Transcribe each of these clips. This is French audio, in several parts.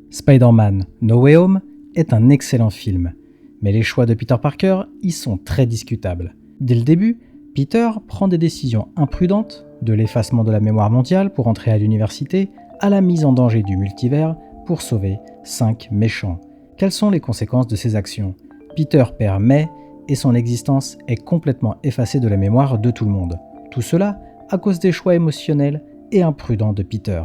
Spider-Man No Way Home est un excellent film, mais les choix de Peter Parker y sont très discutables. Dès le début, Peter prend des décisions imprudentes, de l'effacement de la mémoire mondiale pour entrer à l'université, à la mise en danger du multivers pour sauver 5 méchants. Quelles sont les conséquences de ces actions ? Peter perd May et son existence est complètement effacée de la mémoire de tout le monde. Tout cela à cause des choix émotionnels et imprudents de Peter.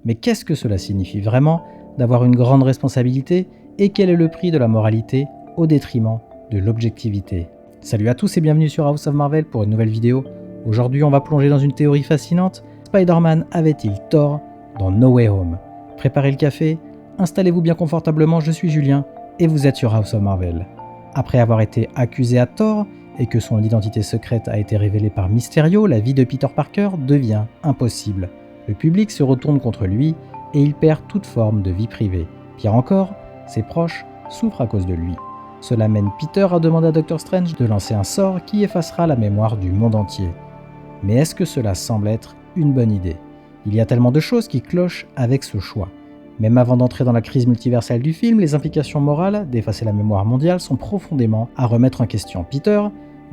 Mais qu'est-ce que cela signifie vraiment d'avoir une grande responsabilité et quel est le prix de la moralité au détriment de l'objectivité ? Salut à tous et bienvenue sur House of Marvel pour une nouvelle vidéo. Aujourd'hui on va plonger dans une théorie fascinante. Spider-Man avait-il tort dans No Way Home ? Préparez le café, installez-vous bien confortablement, je suis Julien et vous êtes sur House of Marvel. Après avoir été accusé à tort et que son identité secrète a été révélée par Mysterio, la vie de Peter Parker devient impossible. Le public se retourne contre lui et il perd toute forme de vie privée. Pire encore, ses proches souffrent à cause de lui. Cela mène Peter à demander à Doctor Strange de lancer un sort qui effacera la mémoire du monde entier. Mais est-ce que cela semble être une bonne idée ? Il y a tellement de choses qui clochent avec ce choix. Même avant d'entrer dans la crise multiverselle du film, les implications morales d'effacer la mémoire mondiale sont profondément à remettre en question. Peter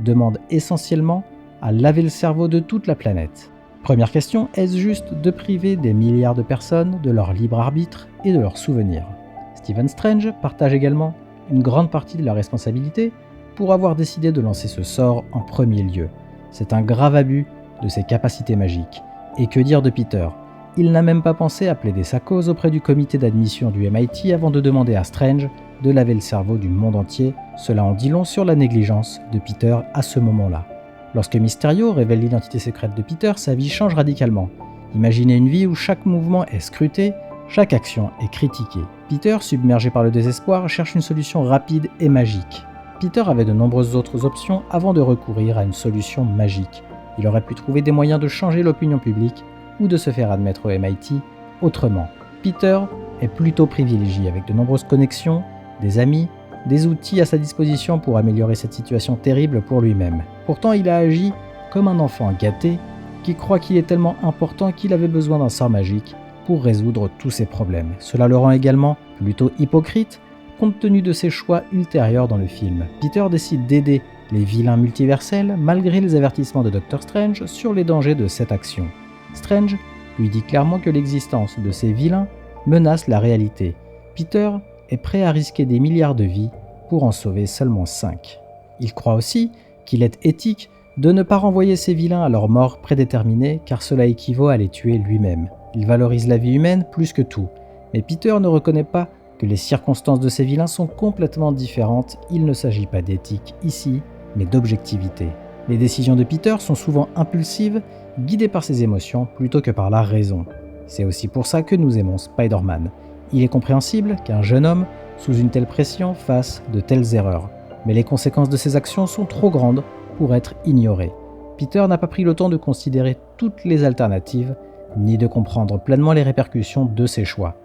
demande essentiellement à laver le cerveau de toute la planète. Première question, est-ce juste de priver des milliards de personnes de leur libre arbitre et de leurs souvenirs ? Stephen Strange partage également une grande partie de la responsabilité pour avoir décidé de lancer ce sort en premier lieu. C'est un grave abus de ses capacités magiques. Et que dire de Peter ? Il n'a même pas pensé à plaider sa cause auprès du comité d'admission du MIT avant de demander à Strange de laver le cerveau du monde entier. Cela en dit long sur la négligence de Peter à ce moment-là. Lorsque Mysterio révèle l'identité secrète de Peter, sa vie change radicalement. Imaginez une vie où chaque mouvement est scruté, chaque action est critiquée. Peter, submergé par le désespoir, cherche une solution rapide et magique. Peter avait de nombreuses autres options avant de recourir à une solution magique. Il aurait pu trouver des moyens de changer l'opinion publique ou de se faire admettre au MIT autrement. Peter est plutôt privilégié avec de nombreuses connexions, des amis, des outils à sa disposition pour améliorer cette situation terrible pour lui-même. Pourtant, il a agi comme un enfant gâté qui croit qu'il est tellement important qu'il avait besoin d'un sort magique pour résoudre tous ses problèmes. Cela le rend également plutôt hypocrite compte tenu de ses choix ultérieurs dans le film. Peter décide d'aider les vilains multiversels malgré les avertissements de Doctor Strange sur les dangers de cette action. Strange lui dit clairement que l'existence de ces vilains menace la réalité. Peter est prêt à risquer des milliards de vies pour en sauver seulement 5. Il croit aussi qu'il est éthique de ne pas renvoyer ces vilains à leur mort prédéterminée car cela équivaut à les tuer lui-même. Il valorise la vie humaine plus que tout, mais Peter ne reconnaît pas que les circonstances de ces vilains sont complètement différentes. Il ne s'agit pas d'éthique ici, mais d'objectivité. Les décisions de Peter sont souvent impulsives, guidées par ses émotions plutôt que par la raison. C'est aussi pour ça que nous aimons Spider-Man. Il est compréhensible qu'un jeune homme, sous une telle pression, fasse de telles erreurs. Mais les conséquences de ses actions sont trop grandes pour être ignorées. Peter n'a pas pris le temps de considérer toutes les alternatives, ni de comprendre pleinement les répercussions de ses choix.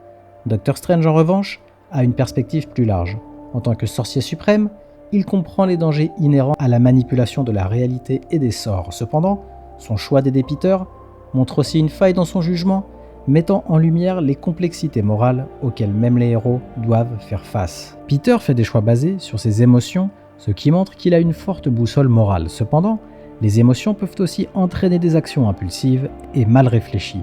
Doctor Strange, en revanche, a une perspective plus large. En tant que sorcier suprême, il comprend les dangers inhérents à la manipulation de la réalité et des sorts. Cependant, son choix d'aider Peter montre aussi une faille dans son jugement, mettant en lumière les complexités morales auxquelles même les héros doivent faire face. Peter fait des choix basés sur ses émotions, ce qui montre qu'il a une forte boussole morale. Cependant, les émotions peuvent aussi entraîner des actions impulsives et mal réfléchies.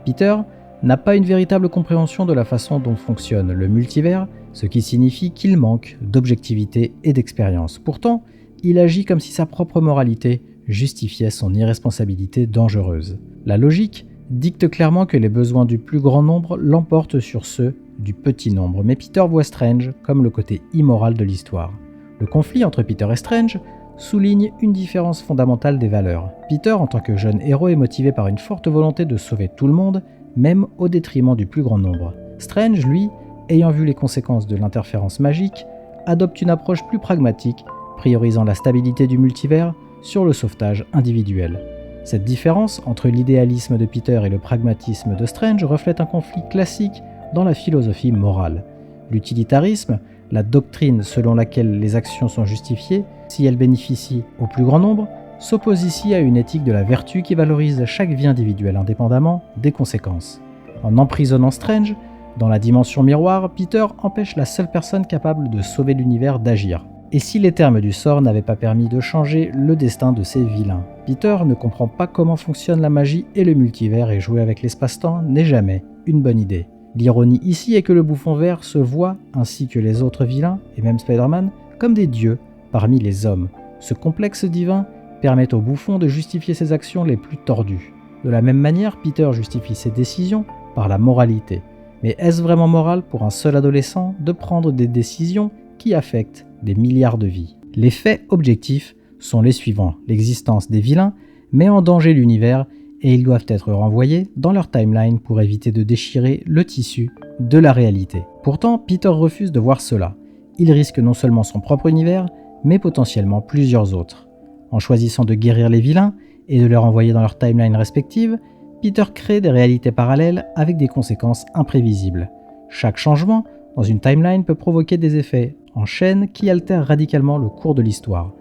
Peter n'a pas une véritable compréhension de la façon dont fonctionne le multivers, ce qui signifie qu'il manque d'objectivité et d'expérience. Pourtant, il agit comme si sa propre moralité justifiait son irresponsabilité dangereuse. La logique dicte clairement que les besoins du plus grand nombre l'emportent sur ceux du petit nombre, mais Peter voit Strange comme le côté immoral de l'histoire. Le conflit entre Peter et Strange souligne une différence fondamentale des valeurs. Peter, en tant que jeune héros, est motivé par une forte volonté de sauver tout le monde, même au détriment du plus grand nombre. Strange, lui, ayant vu les conséquences de l'interférence magique, adopte une approche plus pragmatique, priorisant la stabilité du multivers sur le sauvetage individuel. Cette différence entre l'idéalisme de Peter et le pragmatisme de Strange reflète un conflit classique dans la philosophie morale. L'utilitarisme, la doctrine selon laquelle les actions sont justifiées si elles bénéficient au plus grand nombre, s'oppose ici à une éthique de la vertu qui valorise chaque vie individuelle indépendamment des conséquences. En emprisonnant Strange, Dans la dimension miroir, Peter empêche la seule personne capable de sauver l'univers d'agir. Et si les termes du sort n'avaient pas permis de changer le destin de ces vilains? Peter ne comprend pas comment fonctionne la magie et le multivers et jouer avec l'espace-temps n'est jamais une bonne idée. L'ironie ici est que le bouffon vert se voit, ainsi que les autres vilains, et même Spider-Man, comme des dieux parmi les hommes. Ce complexe divin permet au bouffon de justifier ses actions les plus tordues. De la même manière, Peter justifie ses décisions par la moralité. Mais est-ce vraiment moral pour un seul adolescent de prendre des décisions qui affectent des milliards de vies? Les faits objectifs sont les suivants. L'existence des vilains met en danger l'univers et ils doivent être renvoyés dans leur timeline pour éviter de déchirer le tissu de la réalité. Pourtant, Peter refuse de voir cela. Il risque non seulement son propre univers, mais potentiellement plusieurs autres. En choisissant de guérir les vilains et de les renvoyer dans leur timeline respective, Peter crée des réalités parallèles avec des conséquences imprévisibles. Chaque changement dans une timeline peut provoquer des effets en chaîne qui altèrent radicalement le cours de l'histoire.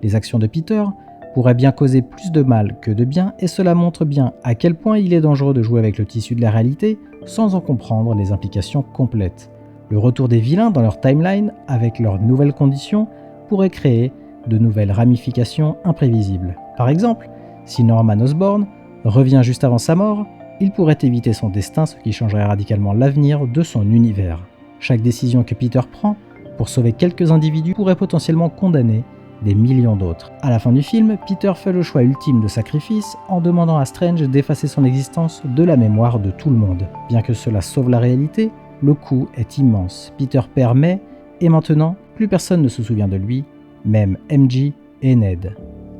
Les actions de Peter pourraient bien causer plus de mal que de bien et cela montre bien à quel point il est dangereux de jouer avec le tissu de la réalité sans en comprendre les implications complètes. Le retour des vilains dans leur timeline avec leurs nouvelles conditions pourrait créer de nouvelles ramifications imprévisibles. Par exemple, si Norman Osborn revient juste avant sa mort, il pourrait éviter son destin, ce qui changerait radicalement l'avenir de son univers. Chaque décision que Peter prend pour sauver quelques individus pourrait potentiellement condamner des millions d'autres. À la fin du film, Peter fait le choix ultime de sacrifice en demandant à Strange d'effacer son existence de la mémoire de tout le monde. Bien que cela sauve la réalité, le coût est immense. Peter perd May et maintenant, plus personne ne se souvient de lui, même MJ et Ned.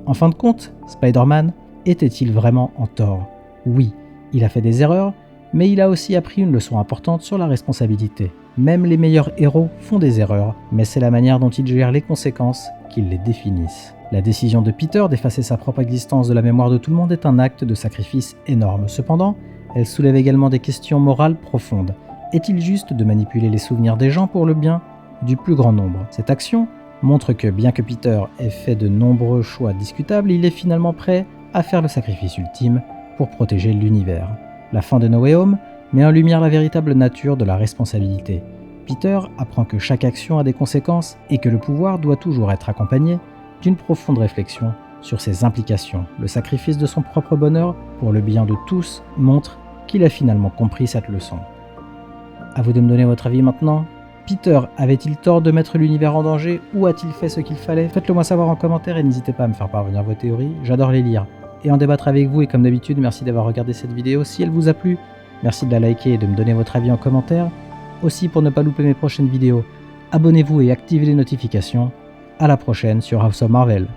En fin de compte, Spider-Man était-il vraiment en tort? Oui, il a fait des erreurs, mais il a aussi appris une leçon importante sur la responsabilité. Même les meilleurs héros font des erreurs, mais c'est la manière dont ils gèrent les conséquences qui les définissent. La décision de Peter d'effacer sa propre existence de la mémoire de tout le monde est un acte de sacrifice énorme. Cependant, elle soulève également des questions morales profondes. Est-il juste de manipuler les souvenirs des gens pour le bien du plus grand nombre? Cette action montre que bien que Peter ait fait de nombreux choix discutables, il est finalement prêt à faire le sacrifice ultime pour protéger l'univers. La fin de No Way Home met en lumière la véritable nature de la responsabilité. Peter apprend que chaque action a des conséquences et que le pouvoir doit toujours être accompagné d'une profonde réflexion sur ses implications. Le sacrifice de son propre bonheur pour le bien de tous montre qu'il a finalement compris cette leçon. À vous de me donner votre avis maintenant. Peter avait-il tort de mettre l'univers en danger ou a-t-il fait ce qu'il fallait? Faites-le moi savoir en commentaire et n'hésitez pas à me faire parvenir vos théories, j'adore les lire et en débattre avec vous et comme d'habitude merci d'avoir regardé cette vidéo. Si elle vous a plu, merci de la liker et de me donner votre avis en commentaire. Aussi pour ne pas louper mes prochaines vidéos, abonnez-vous et activez les notifications. À la prochaine sur House of Marvel.